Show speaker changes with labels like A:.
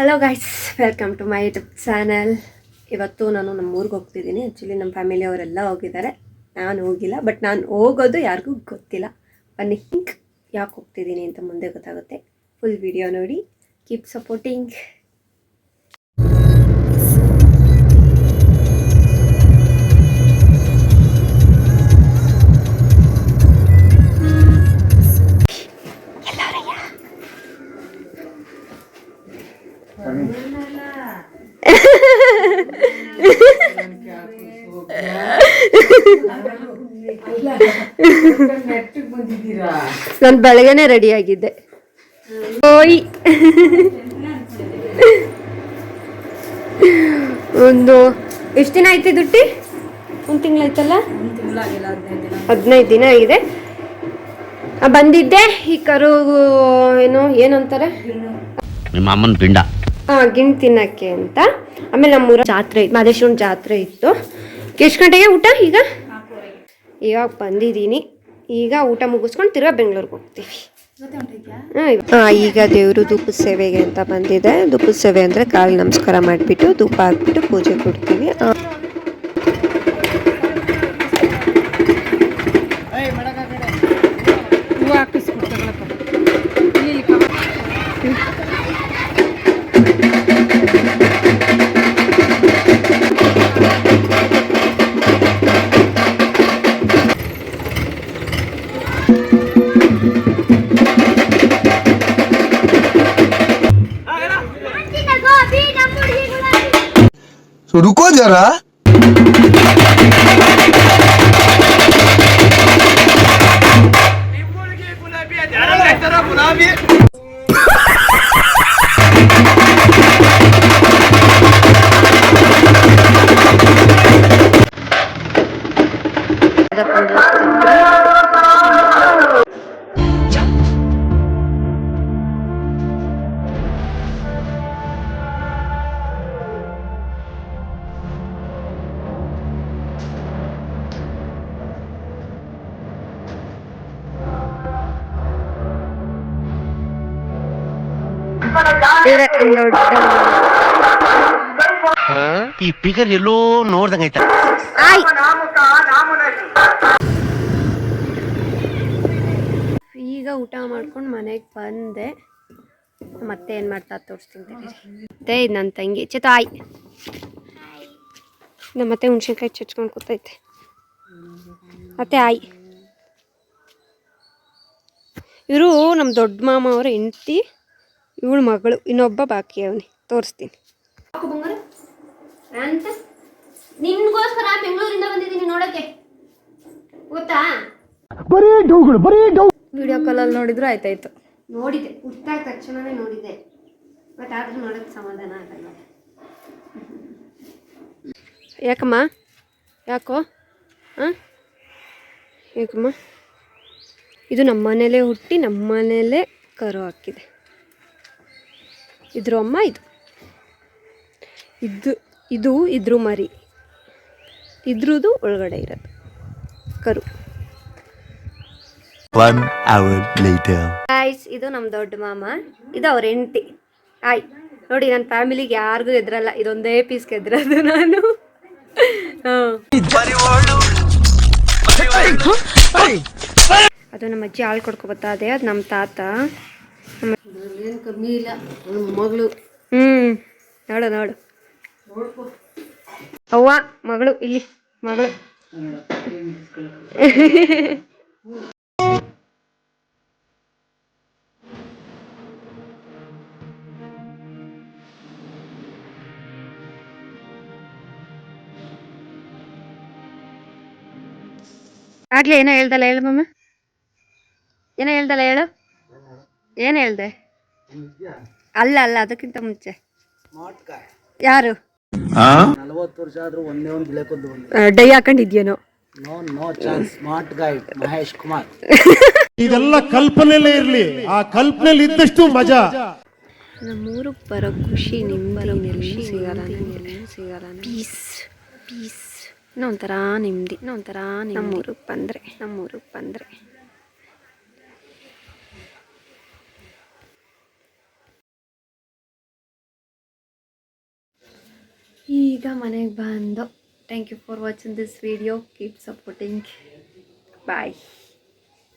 A: Hello guys, welcome to my YouTube channel. ಇವತ್ತು ನಾನು ನಮ್ಮ ಊರಿಗೆ ಹೋಗ್ತಿದ್ದೀನಿ. ಆ್ಯಕ್ಚುಲಿ ನಮ್ಮ ಫ್ಯಾಮಿಲಿ ಅವರೆಲ್ಲ ಹೋಗಿದ್ದಾರೆ, ನಾನು ಹೋಗಿಲ್ಲ. ಬಟ್ ನಾನು ಹೋಗೋದು ಯಾರಿಗೂ ಗೊತ್ತಿಲ್ಲ. ಬನ್ನಿ ಯಾಕೆ ಹೋಗ್ತಿದ್ದೀನಿ ಅಂತ ಮುಂದೆ ಗೊತ್ತಾಗುತ್ತೆ. ಫುಲ್ ವಿಡಿಯೋ ನೋಡಿ. Keep supporting. ನಾನು ಬೆಳಗ್ಗೆನೆ ರೆಡಿ ಆಗಿದ್ದೆ. ಓಯ್ ಒಂದು ಎಷ್ಟು ದಿನ ಆಯ್ತು ದುಟ್ಟಿ? ಒಂದು ತಿಂಗಳಾಯ್ತಲ್ಲ? 15 ದಿನ ಆಗಿದೆ. ಬಂದಿದ್ದೆ ಈ ಕರು ಏನಂತಾರೆ,
B: ನಿಮ್ಮ ಅಮ್ಮನ ಪಿಂಡ,
A: ಗಿಣ್ ತಿನ್ನಕ್ಕೆ ಅಂತ. ಆಮೇಲೆ ನಮ್ಮೂರ ಜಾತ್ರೆ, ಮಾದೇಶ್ವರನ ಜಾತ್ರೆ ಇತ್ತು. ಎಷ್ಟು ಗಂಟೆಗೆ ಊಟ? ಇವಾಗ ಬಂದಿದ್ದೀನಿ. ಈಗ ಊಟ ಮುಗಿಸ್ಕೊಂಡು ತಿರ್ಗಾ ಬೆಂಗಳೂರಿಗೆ ಹೋಗ್ತೀವಿ. ಈಗ ದೇವರು ಧೂಪದ ಸೇವೆಗೆ ಅಂತ ಬಂದಿದೆ. ಧೂಪದ ಸೇವೆ ಅಂದರೆ ಕಾಲು ನಮಸ್ಕಾರ ಮಾಡಿಬಿಟ್ಟು ಧೂಪ ಹಾಕ್ಬಿಟ್ಟು ಪೂಜೆ ಕೊಡ್ತೀವಿ.
C: रुको जरा,
B: ಈ ಫಿಗರ್ ಎಲ್ಲೋ ನೋಡ್ದಂಗೈತ.
A: ಈಗ ಊಟ ಮಾಡ್ಕೊಂಡು ಮನೆಗೆ ಬಂದೆ. ಮತ್ತೆ ಏನು ಮಾಡ್ತಾ ತೋರಿಸ್ತೀನಿ. ಮತ್ತೆ ಇದು ನನ್ನ ತಂಗಿ ಚಿತಾಯ್. ಮತ್ತೆ ಹುಣ್ಸಿನ್ಕಾಯಿ ಚಚ್ಕೊಂಡು ಕೂತೈತೆ. ಮತ್ತೆ ಆಯ್, ಇವರು ನಮ್ಮ ದೊಡ್ಡ ಮಾಮ ಅವರ ಹೆಂಡತಿ, ಇವಳು ಮಗಳು. ಇನ್ನೊಬ್ಬ ಬಾಕಿ ಅವನಿ, ತೋರಿಸ್ತೀನಿ. ಅಂತ ನಿನ್ಗೋಸ್ಕರ ಬೆಂಗಳೂರಿಂದ ಬಂದಿದ್ದೀನಿ ನೋಡಕ್ಕೆ, ಗೊತ್ತಾ?
D: ವಿಡಿಯೋ ಕಾಲಲ್ಲಿ ನೋಡಿದ್ರು ಆಯ್ತಾಯ್ತು.
A: ನೋಡಿದೆ, ಹುಟ್ಟಾದ ತಕ್ಷಣನೇ ನೋಡಿದೆ. ಬಟ್ ಆದ್ರೂ ನೋಡೋಕ್ಕೆ ಸಮಾಧಾನ ಆಗಲ್ಲ. ಯಾಕಮ್ಮ? ಯಾಕೋ? ಯಾಕಮ್ಮ? ಇದು ನಮ್ಮ ಮನೇಲೇ ಹುಟ್ಟಿ ನಮ್ಮ ಮನೇಲೇ ಕರು ಹಾಕಿದೆ. ಇದ್ರ ಅಮ್ಮ ಇದು ಇದ್ರ ಮರಿ, ಇದ್ರದ್ದು ಒಳಗಡೆ ಇರೋದು ಕರು. ಗೈಸ್, ಇದು ನಮ್ಮ ದೊಡ್ಡ ಮಾಮ, ಇದು ಅವ್ರ ಹೆಂಡತಿ. ಆಯ್ ನೋಡಿ, ನನ್ನ ಫ್ಯಾಮಿಲಿಗೆ ಯಾರಿಗೂ ಎದ್ರಲ್ಲ, ಇದೊಂದೇ ಪೀಸ್ಗೆ ಎದ್ರದು ನಾನು. ಅದು ನಮ್ಮ ಅಜ್ಜಿ ಹಾಲು ಕೊಡ್ಕೊಬತ್ತಾ, ಅದೇ ಅದು ನಮ್ಮ ತಾತ. ಏನು ಕಮ್ಮಿ ಇಲ್ಲ, ಮಗಳು. ನೋಡು ನೋಡು, ಅವ್ವ ಮಗಳು, ಇಲ್ಲಿ ಮಗಳು. ಆಗ್ಲೇ ಏನೋ ಹೇಳ್ದಲ್ಲ, ಹೇಳು ಮಮ್ಮ. ಏನೋ ಹೇಳ್ದಲ್ಲ, ಹೇಳು. ಏನು ಹೇಳ್ದೆ? ಅಲ್ಲ ಅದಕ್ಕಿಂತ ಮುಂಚೆ ಯಾರು
C: 40 ವರ್ಷ ಆದ್ರೂ ಒಂದೇ ಒಂದು ಬಿಳೆಕೊದ್ದು
A: ಡೈ ಹಾಕೊಂಡಿದ್ಯೇನೋ?
C: No chance. Smart guy Mahesh Kumar.
E: ಇದೆಲ್ಲ ಕಲ್ಪನೆಲೇ ಇರ್ಲಿ, ಆ ಕಲ್ಪನೆಲಿ ಇದ್ದಷ್ಟು ಮಜಾ.
A: ನಮ್ಮೂರಿಗೆ ಬರೋ ಖುಷಿ ನಿಮ್ಮಲ್ಲಿ ಸಿಗಲ್ಲ. ಪೀಸ್ ಒಂಥರ ನೆಮ್ಮದಿ. ನಮ್ಮೂರಿಗೆ ಬಂದರೆ ಈಗ ಮನೆಗೆ ಬಂದು thank you for watching this video keep supporting bye.